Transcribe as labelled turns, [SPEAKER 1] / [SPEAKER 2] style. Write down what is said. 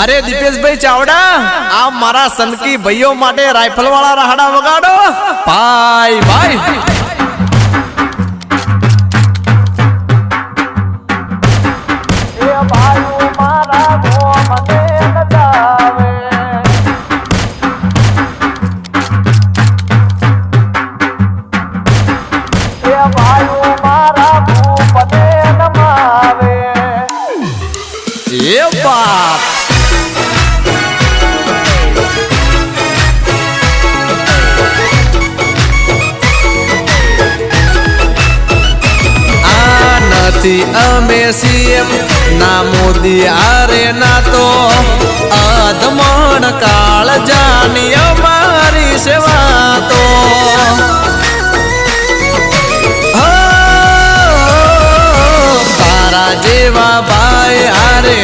[SPEAKER 1] अरे दीपेश भाई चावड़ा आप मारा सनकी भाइयों माटे राइफल वाला राहड़ा वगाड़ो भाई भाई ये बात अमे सीएम ना मोदी आरे ना तो अधमण काल जानी हमारी सेवा तो तारा जेवा भाई आरे